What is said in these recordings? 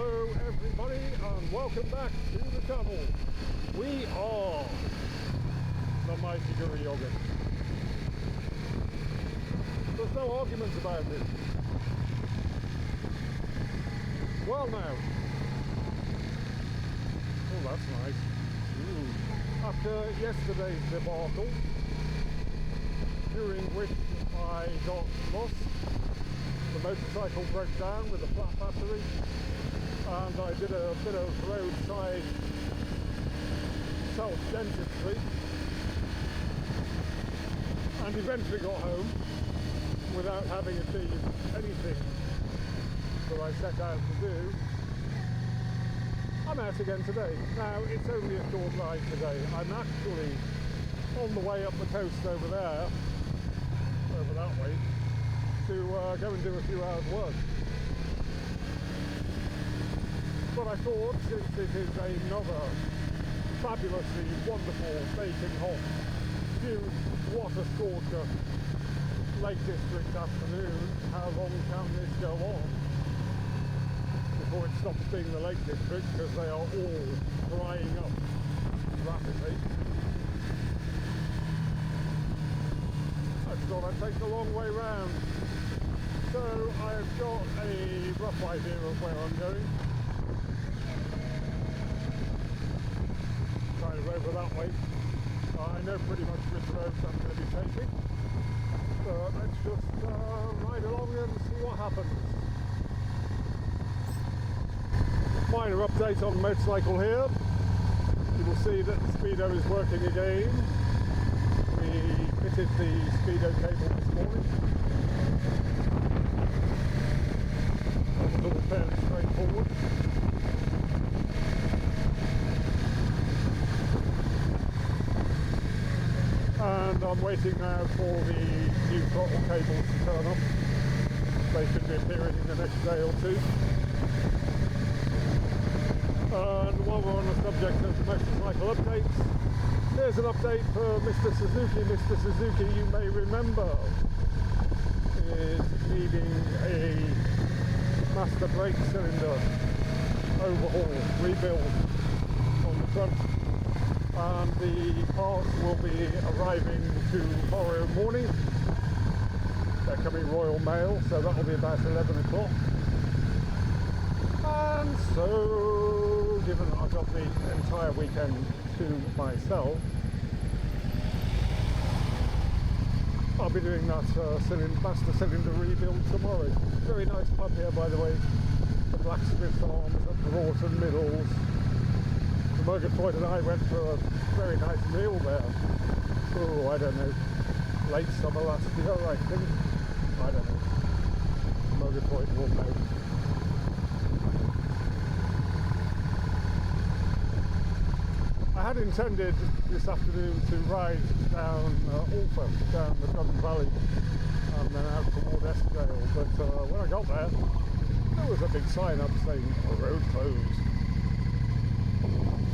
Hello everybody and welcome back to the channel. We are the Mighty Guru Yogurt. There's no arguments about it. Well now. Oh, that's nice. Ooh. After yesterday's debacle, during which I got lost, the motorcycle broke down with a flat battery, and I did a bit of roadside self-dentistry, and eventually got home without having achieved anything that I set out to do. I'm out again today. Now, it's only a short ride today. I'm actually on the way up the coast over there, over that way, to go and do a few hours work. But I thought, since it is another fabulously wonderful baking hot, huge water scorcher Lake District afternoon, how long can this go on before it stops being the Lake District, because they are all drying up rapidly. I thought I'd take the long way round. So I've got a rough idea of where I'm going. Kind of over that way. I know pretty much which roads I'm going to be taking. So let's just ride along and see what happens. Minor update on the motorcycle here. You will see that the speedo is working again. We fitted the speedo cable this morning. That was all fairly straightforward. And I'm waiting now for the new throttle cables to turn up. They should be appearing in the next day or two. And while we're on the subject of the motorcycle updates, here's an update for Mr. Suzuki. Mr. Suzuki, you may remember, is needing a master brake cylinder overhaul, rebuild on the front. And the parts will be arriving tomorrow morning. They're coming Royal Mail, so that'll be about 11 o'clock. And so, given that I've got the entire weekend to myself, I'll be doing that master cylinder rebuild tomorrow. Very nice pub here, by the way. The Blacksmith Arms at Broughton Middles. The Murgatroyd and I went for a very nice meal there. Oh, I don't know, late summer last year, I think. I don't know. Murgatroyd will know. I had intended this afternoon to ride down Alford, down the Broughton Valley, and then out toward Eskdale, but when I got there was a big sign up saying road closed.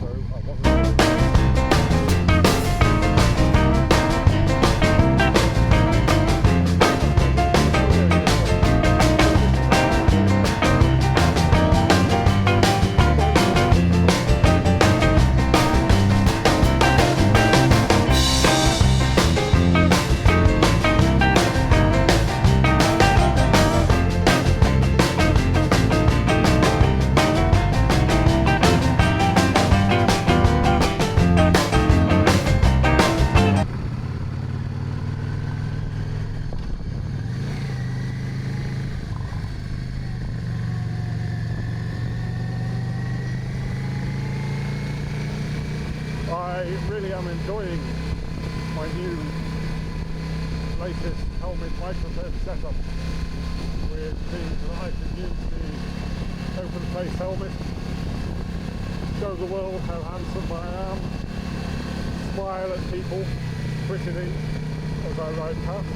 So I wasn't. I really am enjoying my new latest helmet microphone setup with things that I can use the open face helmet, show the world how handsome I am, smile at people prettily as I ride past,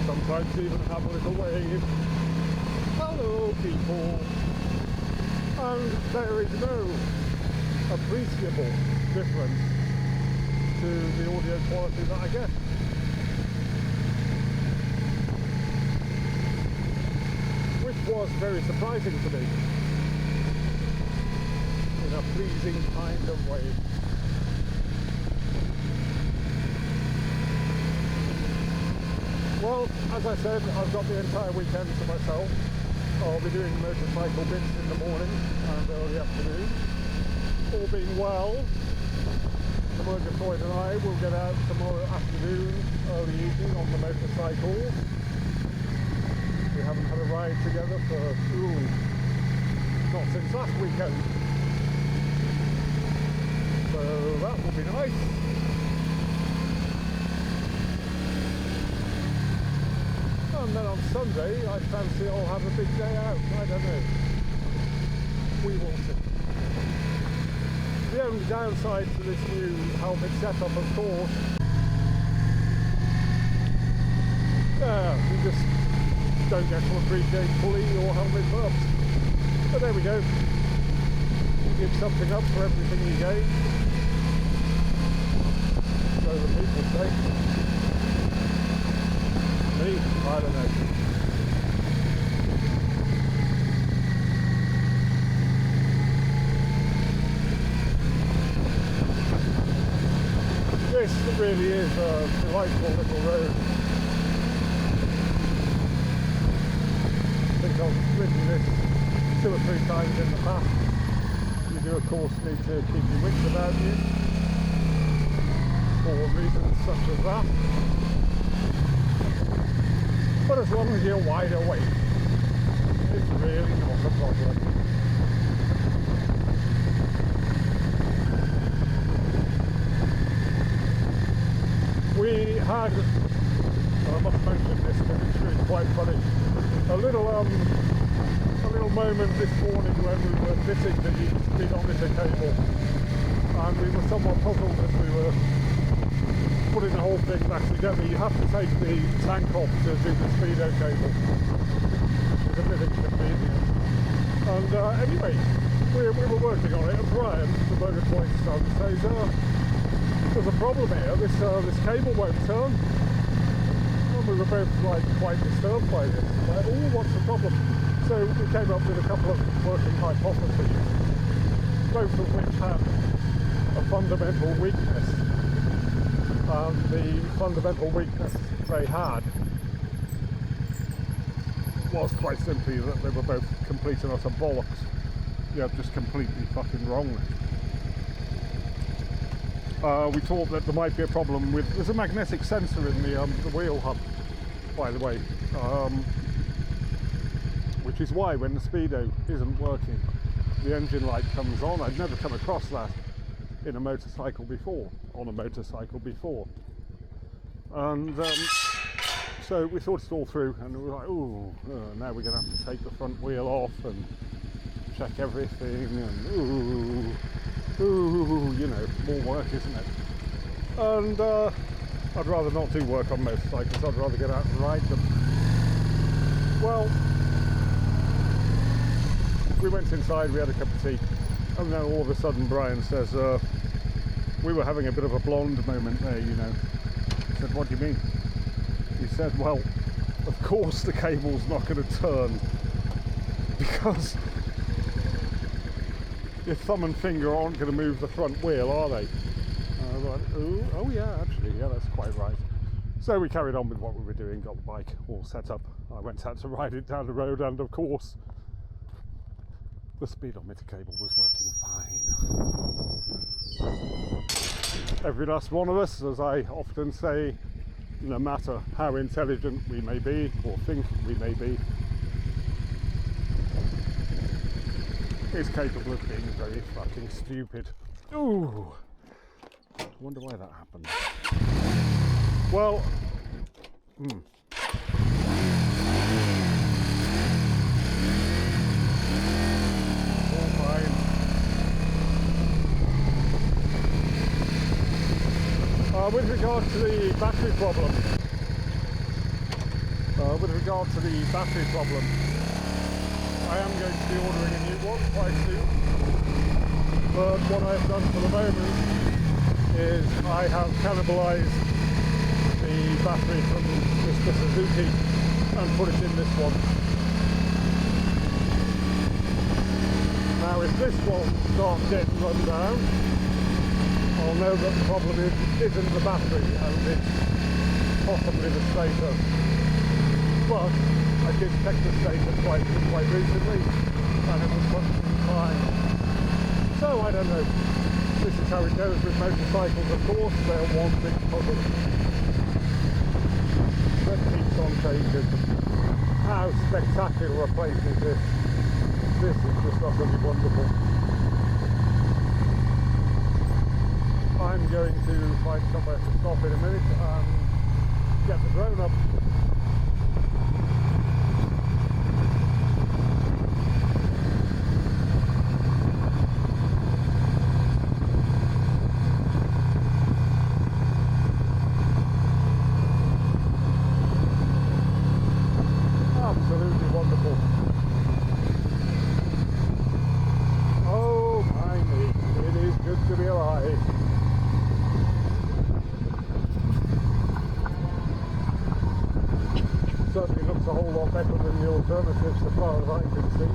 sometimes even have a little wave. Hello people! And there is no appreciable difference to the audio quality that I get. Which was very surprising to me. a pleasing kind of way. Well, as I said, I've got the entire weekend to myself. I'll be doing motorcycle bits in the morning and early afternoon. All being well, the thwarted and I will get out tomorrow afternoon, early evening on the motorcycle. We haven't had a ride together for, not since last weekend. So that will be nice. And then on Sunday, I fancy I'll have a big day out. I don't know. We will see. The only downside to this new helmet setup, of course, you just don't get to appreciate fully your helmet bumps. But there we go. You give something up for everything you gain. So the people say. Me? I don't know. This really is a delightful little road. I think I've ridden this 2 or 3 times in the past. You do of course need to keep your wits about you for reasons such as that. But as long as you're wide awake, it's really not a problem. We had, I must mention this because it's really quite funny, a little moment this morning when we were fitting the speedometer cable, and we were somewhat puzzled as we were putting the whole thing back together. You have to take the tank off to do the speedo cable, which is a bit inconvenient. And anyway, we were working on it, and Brian, the motor point son, says, there's a problem here, this cable won't turn. And we were both like quite disturbed by this. Like, oh, what's the problem? So we came up with a couple of working hypotheses, both of which had a fundamental weakness. The fundamental weakness they had was quite simply that they were both complete and utter bollocks. Yeah, just completely fucking wrong. We thought that there might be a problem with, there's a magnetic sensor in the wheel hub, by the way, which is why when the speedo isn't working, the engine light comes on. I'd never come across that in a motorcycle before, and so we thought it all through, and we were like, oh, now we're going to have to take the front wheel off and check everything, and you know, more work, isn't it? And I'd rather not do work on motorcycles, I'd rather get out and ride them. Well, we went inside, we had a cup of tea, and then all of a sudden Brian says, we were having a bit of a blonde moment there, you know. I said, what do you mean? He said, well, of course the cable's not going to turn, because your thumb and finger aren't going to move the front wheel, are they? I was like, oh yeah, actually, yeah, that's quite right. So we carried on with what we were doing, got the bike all set up. I went out to ride it down the road, and of course, the speedometer cable was working fine. Every last one of us, as I often say, no matter how intelligent we may be or think we may be, is capable of being very fucking stupid. Ooh, I wonder why that happened. Well, all fine. With regard to the battery problem, I am going to be ordering a new one quite soon. But what I've done for the moment is I have cannibalised the battery from Mr. Suzuki and put it in this one. Now, if this one starts getting run down, I'll know that the problem isn't the battery and it's possibly the stator. But I did check the stator quite recently and it was functioning fine. So I don't know. This is how it goes with motorcycles, of course. They're one big puzzle that keeps on changing. How spectacular a place is this? This is just utterly wonderful. I'm going to find somewhere to stop in a minute and get the drone up. Absolutely wonderful. Oh my me, it is good to be alive. Certainly looks a whole lot better than the alternatives as far as I can see.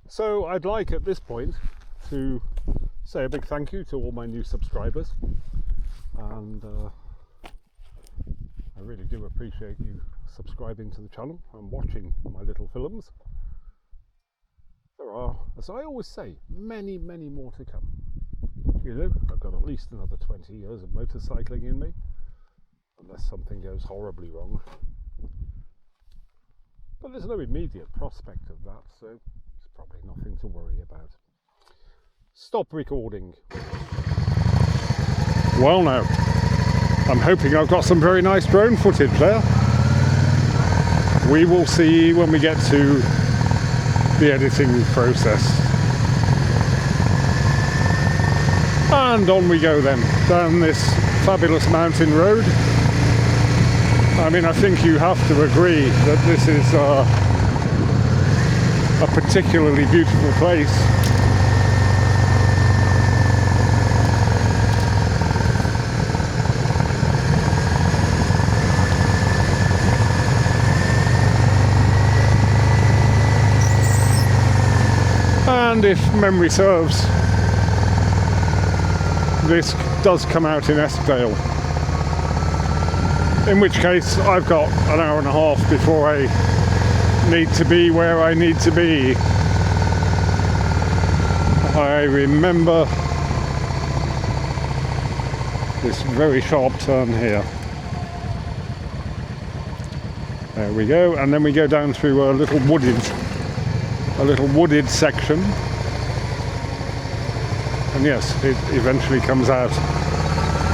So I'd like at this point to say a big thank you to all my new subscribers, and I really do appreciate you subscribing to the channel and watching my little films. There are, as I always say, many more to come. You know, I've got at least another 20 years of motorcycling in me, unless something goes horribly wrong. But there's no immediate prospect of that, so it's probably nothing to worry about. Stop recording. Well now, I'm hoping I've got some very nice drone footage there. We will see when we get to the editing process. And on we go then, down this fabulous mountain road. I mean, I think you have to agree that this is a particularly beautiful place. And if memory serves, this does come out in Eskdale. In which case I've got an hour and a half before I need to be where I need to be. I remember this very sharp turn here. There we go, and then we go down through a little wooded section. And yes, it eventually comes out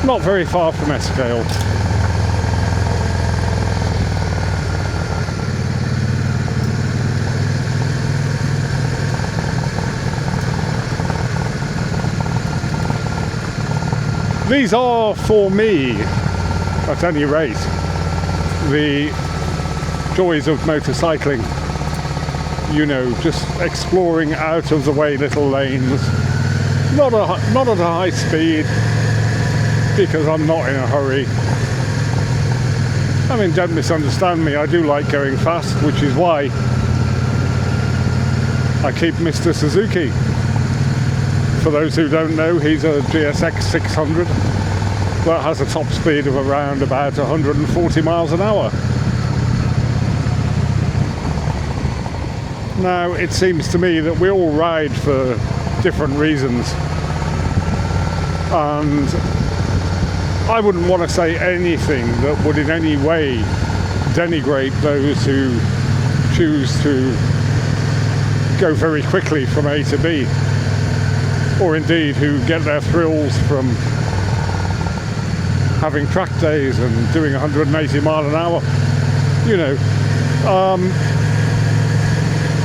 not very far from Eskdale. These are, for me, at any rate, the joys of motorcycling. You know, just exploring out of the way little lanes. Not at a high speed, because I'm not in a hurry. I mean, don't misunderstand me, I do like going fast, which is why I keep Mr. Suzuki. For those who don't know, he's a GSX 600 that has a top speed of around about 140 miles an hour. Now, it seems to me that we all ride for different reasons, and I wouldn't want to say anything that would in any way denigrate those who choose to go very quickly from A to B, or indeed who get their thrills from having track days and doing 180 mile an hour. You know,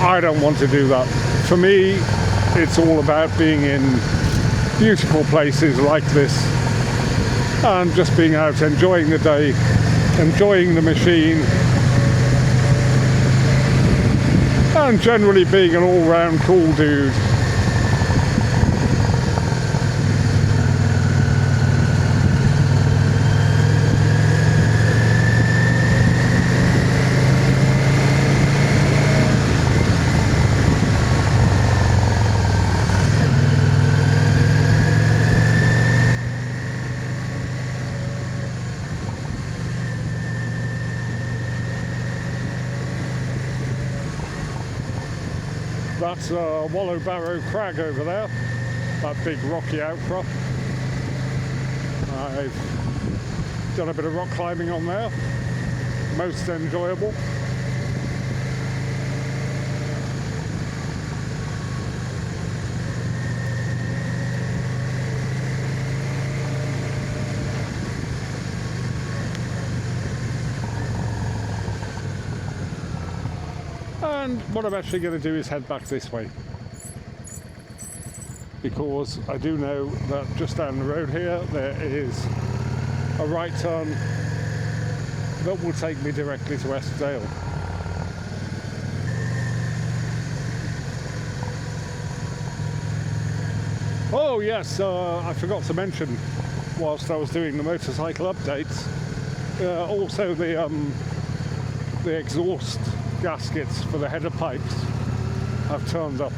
I don't want to do that. For me, it's all about being in beautiful places like this and just being out, enjoying the day, enjoying the machine, and generally being an all-round cool dude. That's Wallow Barrow Crag over there, that big rocky outcrop. I've done a bit of rock climbing on there, most enjoyable. And what I'm actually going to do is head back this way, because I do know that just down the road here there is a right turn that will take me directly to Eskdale. Oh yes, I forgot to mention whilst I was doing the motorcycle updates, also the exhaust gaskets for the header pipes have turned up,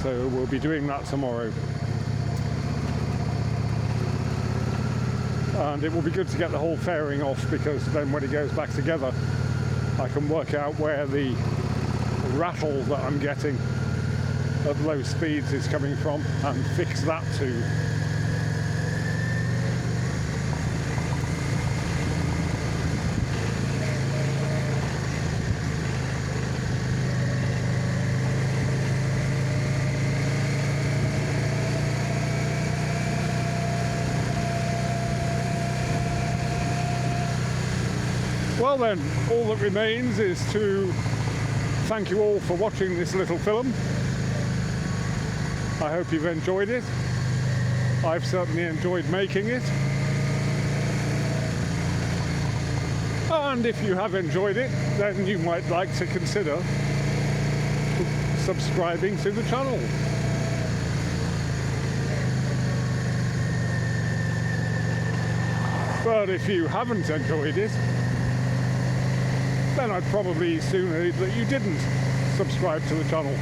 so we'll be doing that tomorrow, and it will be good to get the whole fairing off, because then when it goes back together I can work out where the rattle that I'm getting at low speeds is coming from and fix that too. Well then, all that remains is to thank you all for watching this little film. I hope you've enjoyed it. I've certainly enjoyed making it. And if you have enjoyed it, then you might like to consider subscribing to the channel. But if you haven't enjoyed it, then I'd probably sooner that you didn't subscribe to the channel.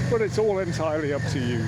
But it's all entirely up to you.